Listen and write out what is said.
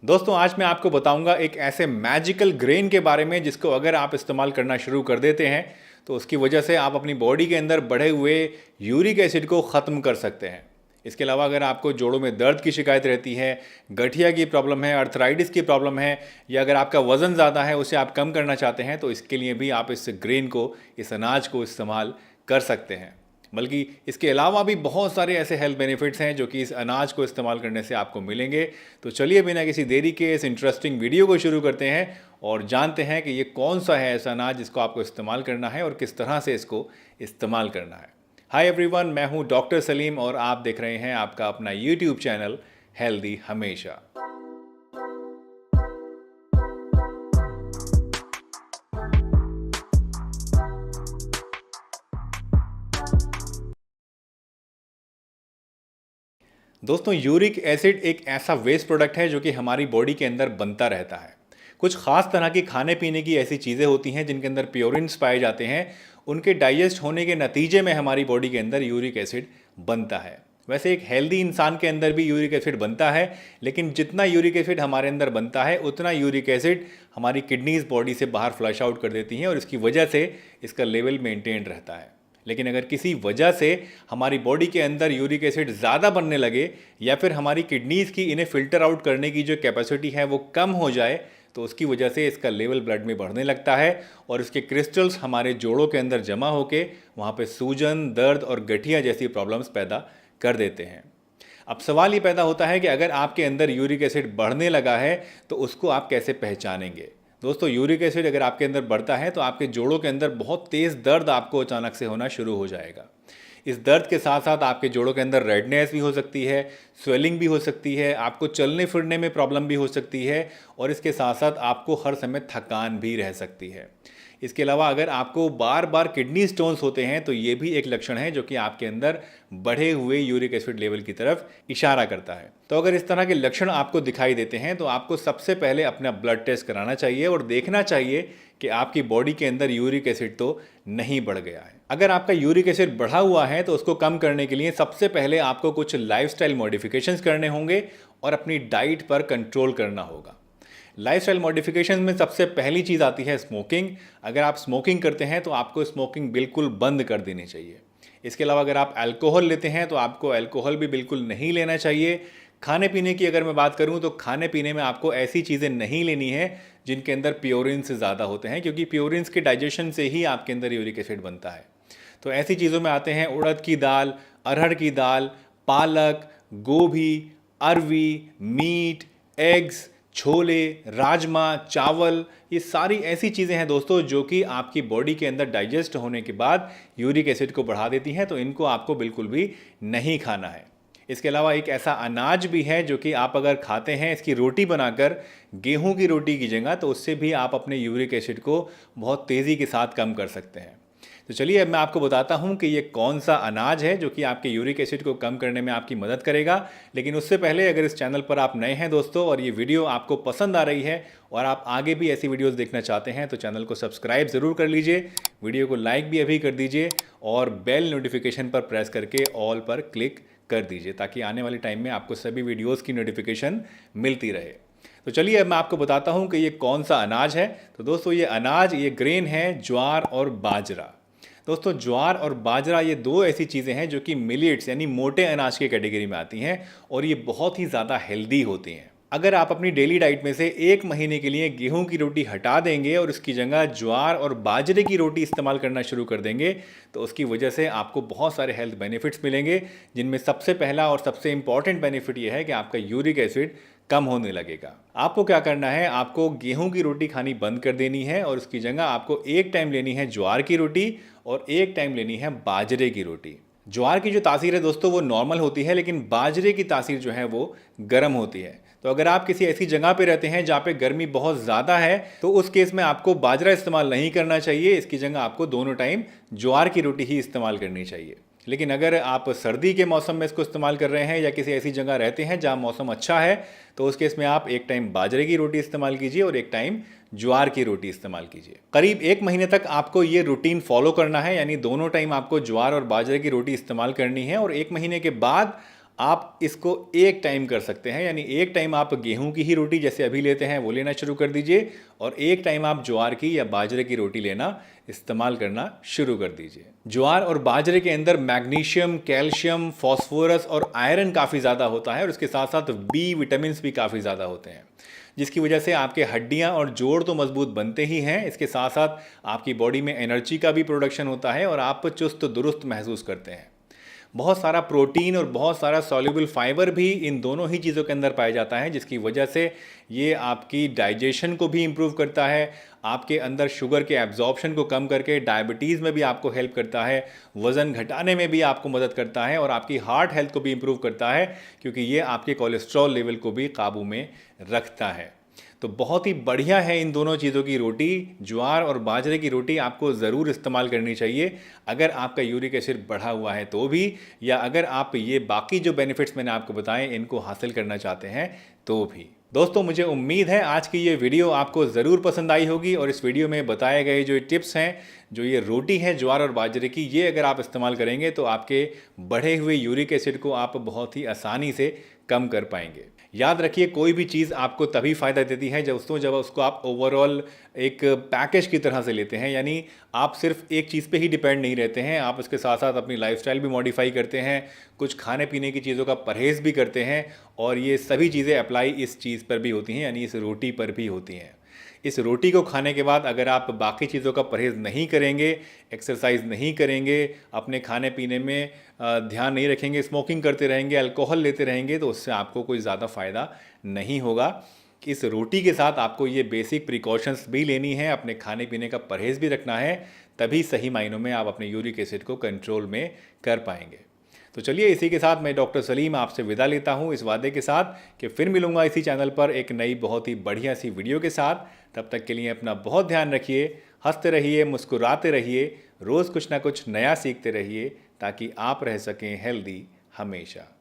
दोस्तों आज मैं आपको बताऊंगा एक ऐसे मैजिकल ग्रेन के बारे में जिसको अगर आप इस्तेमाल करना शुरू कर देते हैं तो उसकी वजह से आप अपनी बॉडी के अंदर बढ़े हुए यूरिक एसिड को ख़त्म कर सकते हैं। इसके अलावा अगर आपको जोड़ों में दर्द की शिकायत रहती है, गठिया की प्रॉब्लम है, अर्थराइटिस की प्रॉब्लम है, या अगर आपका वज़न ज़्यादा है उसे आप कम करना चाहते हैं तो इसके लिए भी आप इस ग्रेन को, इस अनाज को इस्तेमाल कर सकते हैं। बल्कि इसके अलावा भी बहुत सारे ऐसे हेल्थ बेनिफिट्स हैं जो कि इस अनाज को इस्तेमाल करने से आपको मिलेंगे। तो चलिए बिना किसी देरी के इस इंटरेस्टिंग वीडियो को शुरू करते हैं और जानते हैं कि ये कौन सा है ऐसा अनाज जिसको आपको इस्तेमाल करना है और किस तरह से इसको इस्तेमाल करना है। हाय एवरीवन, मैं हूँ डॉक्टर सलीम और आप देख रहे हैं आपका अपना यूट्यूब चैनल हेल्दी हमेशा। दोस्तों यूरिक एसिड एक ऐसा वेस्ट प्रोडक्ट है जो कि हमारी बॉडी के अंदर बनता रहता है। कुछ खास तरह की खाने पीने की ऐसी चीज़ें होती हैं जिनके अंदर प्योरिन्स पाए जाते हैं, उनके डाइजेस्ट होने के नतीजे में हमारी बॉडी के अंदर यूरिक एसिड बनता है। वैसे एक हेल्दी इंसान के अंदर भी यूरिक एसिड बनता है, लेकिन जितना यूरिक एसिड हमारे अंदर बनता है उतना यूरिक एसिड हमारी किडनीज बॉडी से बाहर फ्लश आउट कर देती हैं और इसकी वजह से इसका लेवल मेंटेन रहता है। लेकिन अगर किसी वजह से हमारी बॉडी के अंदर यूरिक एसिड ज़्यादा बनने लगे या फिर हमारी किडनीज़ की इन्हें फ़िल्टर आउट करने की जो कैपेसिटी है वो कम हो जाए तो उसकी वजह से इसका लेवल ब्लड में बढ़ने लगता है और इसके क्रिस्टल्स हमारे जोड़ों के अंदर जमा होकर वहाँ पे सूजन, दर्द और गठिया जैसी प्रॉब्लम्स पैदा कर देते हैं। अब सवाल ये पैदा होता है कि अगर आपके अंदर यूरिक एसिड बढ़ने लगा है तो उसको आप कैसे पहचानेंगे। दोस्तों यूरिक एसिड अगर आपके अंदर बढ़ता है तो आपके जोड़ों के अंदर बहुत तेज़ दर्द आपको अचानक से होना शुरू हो जाएगा। इस दर्द के साथ साथ आपके जोड़ों के अंदर रेडनेस भी हो सकती है, स्वेलिंग भी हो सकती है, आपको चलने फिरने में प्रॉब्लम भी हो सकती है और इसके साथ साथ आपको हर समय थकान भी रह सकती है। इसके अलावा अगर आपको बार बार किडनी स्टोन्स होते हैं तो ये भी एक लक्षण है जो कि आपके अंदर बढ़े हुए यूरिक एसिड लेवल की तरफ इशारा करता है। तो अगर इस तरह के लक्षण आपको दिखाई देते हैं तो आपको सबसे पहले अपना ब्लड टेस्ट कराना चाहिए और देखना चाहिए कि आपकी बॉडी के अंदर यूरिक एसिड तो नहीं बढ़ गया है। अगर आपका यूरिक एसिड बढ़ा हुआ है तो उसको कम करने के लिए सबसे पहले आपको कुछ लाइफस्टाइल मॉडिफिकेशंस करने होंगे और अपनी डाइट पर कंट्रोल करना होगा। लाइफस्टाइल मॉडिफिकेशन में सबसे पहली चीज़ आती है स्मोकिंग। अगर आप स्मोकिंग करते हैं तो आपको स्मोकिंग बिल्कुल बंद कर देनी चाहिए। इसके अलावा अगर आप अल्कोहल लेते हैं तो आपको अल्कोहल भी बिल्कुल नहीं लेना चाहिए। खाने पीने की अगर मैं बात करूं तो खाने पीने में आपको ऐसी चीज़ें नहीं लेनी है जिनके अंदर प्योरिन्स ज़्यादा होते हैं, क्योंकि प्योरिन्स के डाइजेशन से ही आपके अंदर यूरिक एसिड बनता है। तो ऐसी चीज़ों में आते हैं उड़द की दाल, अरहर की दाल, पालक, गोभी, अरवी, मीट, एग्स, छोले, राजमा, चावल, ये सारी ऐसी चीज़ें हैं दोस्तों जो कि आपकी बॉडी के अंदर डाइजेस्ट होने के बाद यूरिक एसिड को बढ़ा देती हैं, तो इनको आपको बिल्कुल भी नहीं खाना है। इसके अलावा एक ऐसा अनाज भी है जो कि आप अगर खाते हैं, इसकी रोटी बनाकर गेहूं की रोटी कीजिएगा तो उससे भी आप अपने यूरिक एसिड को बहुत तेज़ी के साथ कम कर सकते हैं। तो चलिए अब मैं आपको बताता हूं कि ये कौन सा अनाज है जो कि आपके यूरिक एसिड को कम करने में आपकी मदद करेगा। लेकिन उससे पहले अगर इस चैनल पर आप नए हैं दोस्तों और ये वीडियो आपको पसंद आ रही है और आप आगे भी ऐसी वीडियोस देखना चाहते हैं तो चैनल को सब्सक्राइब ज़रूर कर लीजिए, वीडियो को लाइक भी अभी कर दीजिए और बेल नोटिफिकेशन पर प्रेस करके ऑल पर क्लिक कर दीजिए ताकि आने वाले टाइम में आपको सभी वीडियोज़ की नोटिफिकेशन मिलती रहे। तो चलिए अब मैं आपको बताता हूँ कि ये कौन सा अनाज है। तो दोस्तों ये अनाज, ये ग्रेन है ज्वार और बाजरा। दोस्तों ज्वार और बाजरा ये दो ऐसी चीज़ें हैं जो कि मिलेट्स यानी मोटे अनाज की कैटेगरी में आती हैं और ये बहुत ही ज़्यादा हेल्दी होती हैं। अगर आप अपनी डेली डाइट में से 1 महीने के लिए गेहूं की रोटी हटा देंगे और इसकी जगह ज्वार और बाजरे की रोटी इस्तेमाल करना शुरू कर देंगे तो उसकी वजह से आपको बहुत सारे हेल्थ बेनिफिट्स मिलेंगे, जिनमें सबसे पहला और सबसे इंपॉर्टेंट बेनिफिट ये है कि आपका यूरिक एसिड कम होने लगेगा। आपको क्या करना है, आपको गेहूं की रोटी खानी बंद कर देनी है और उसकी जगह आपको एक टाइम लेनी है ज्वार की रोटी और एक टाइम लेनी है बाजरे की रोटी। ज्वार की जो तासीर है दोस्तों वो नॉर्मल होती है, लेकिन बाजरे की तासीर जो है वो गर्म होती है। तो अगर आप किसी ऐसी जगह पे रहते हैं जहाँ पे गर्मी बहुत ज़्यादा है तो उस केस में आपको बाजरा इस्तेमाल नहीं करना चाहिए, इसकी जगह आपको दोनों टाइम ज्वार की रोटी ही इस्तेमाल करनी चाहिए। लेकिन अगर आप सर्दी के मौसम में इसको इस्तेमाल कर रहे हैं या किसी ऐसी जगह रहते हैं जहाँ मौसम अच्छा है तो उस केस में आप एक टाइम बाजरे की रोटी इस्तेमाल कीजिए और एक टाइम ज्वार की रोटी इस्तेमाल कीजिए। करीब 1 महीने तक आपको ये रूटीन फॉलो करना है, यानी दोनों टाइम आपको ज्वार और बाजरे की रोटी इस्तेमाल करनी है और 1 महीने के बाद आप इसको एक टाइम कर सकते हैं, यानी एक टाइम आप गेहूं की ही रोटी जैसे अभी लेते हैं वो लेना शुरू कर दीजिए और एक टाइम आप ज्वार की या बाजरे की रोटी लेना इस्तेमाल करना शुरू कर दीजिए। ज्वार और बाजरे के अंदर मैग्नीशियम, कैल्शियम, फॉस्फोरस और आयरन काफ़ी ज़्यादा होता है और इसके साथ साथ बी विटामिन भी काफ़ी ज़्यादा होते हैं, जिसकी वजह से आपके हड्डियां और जोड़ तो मजबूत बनते ही हैं, इसके साथ साथ आपकी बॉडी में एनर्जी का भी प्रोडक्शन होता है और आप चुस्त दुरुस्त महसूस करते हैं। बहुत सारा प्रोटीन और बहुत सारा सॉल्युबल फाइबर भी इन दोनों ही चीज़ों के अंदर पाया जाता है, जिसकी वजह से ये आपकी डाइजेशन को भी इम्प्रूव करता है, आपके अंदर शुगर के एब्जॉर्प्शन को कम करके डायबिटीज़ में भी आपको हेल्प करता है, वज़न घटाने में भी आपको मदद करता है और आपकी हार्ट हेल्थ को भी इम्प्रूव करता है, क्योंकि ये आपके कोलेस्ट्रॉल लेवल को भी काबू में रखता है। तो बहुत ही बढ़िया है इन दोनों चीज़ों की रोटी। ज्वार और बाजरे की रोटी आपको ज़रूर इस्तेमाल करनी चाहिए, अगर आपका यूरिक एसिड बढ़ा हुआ है तो भी, या अगर आप ये बाकी जो बेनिफिट्स मैंने आपको बताए इनको हासिल करना चाहते हैं तो भी। दोस्तों, मुझे उम्मीद है आज की ये वीडियो आपको ज़रूर पसंद आई होगी और इस वीडियो में बताए गए जो टिप्स हैं, जो ये रोटी है ज्वार और बाजरे की, ये अगर आप इस्तेमाल करेंगे तो आपके बढ़े हुए यूरिक एसिड को आप बहुत ही आसानी से कम कर पाएंगे। याद रखिए, कोई भी चीज़ आपको तभी फ़ायदा देती है जब उसको आप ओवरऑल एक पैकेज की तरह से लेते हैं, यानी आप सिर्फ एक चीज़ पे ही डिपेंड नहीं रहते हैं, आप इसके साथ साथ अपनी लाइफस्टाइल भी मॉडिफाई करते हैं, कुछ खाने पीने की चीज़ों का परहेज़ भी करते हैं और ये सभी चीज़ें अप्लाई इस चीज़ पर भी होती हैं, यानी इस रोटी पर भी होती हैं। इस रोटी को खाने के बाद अगर आप बाकी चीज़ों का परहेज़ नहीं करेंगे, एक्सरसाइज नहीं करेंगे, अपने खाने पीने में ध्यान नहीं रखेंगे, स्मोकिंग करते रहेंगे, अल्कोहल लेते रहेंगे, तो उससे आपको कोई ज़्यादा फ़ायदा नहीं होगा। इस रोटी के साथ आपको ये बेसिक प्रिकॉशंस भी लेनी है, अपने खाने पीने का परहेज़ भी रखना है, तभी सही मायनों में आप अपने यूरिक एसिड को कंट्रोल में कर पाएंगे। तो चलिए, इसी के साथ मैं डॉक्टर सलीम आपसे विदा लेता हूँ, इस वादे के साथ कि फिर मिलूंगा इसी चैनल पर एक नई बहुत ही बढ़िया सी वीडियो के साथ। तब तक के लिए अपना बहुत ध्यान रखिए, हंसते रहिए, मुस्कुराते रहिए, रोज़ कुछ ना कुछ नया सीखते रहिए ताकि आप रह सकें हेल्दी हमेशा।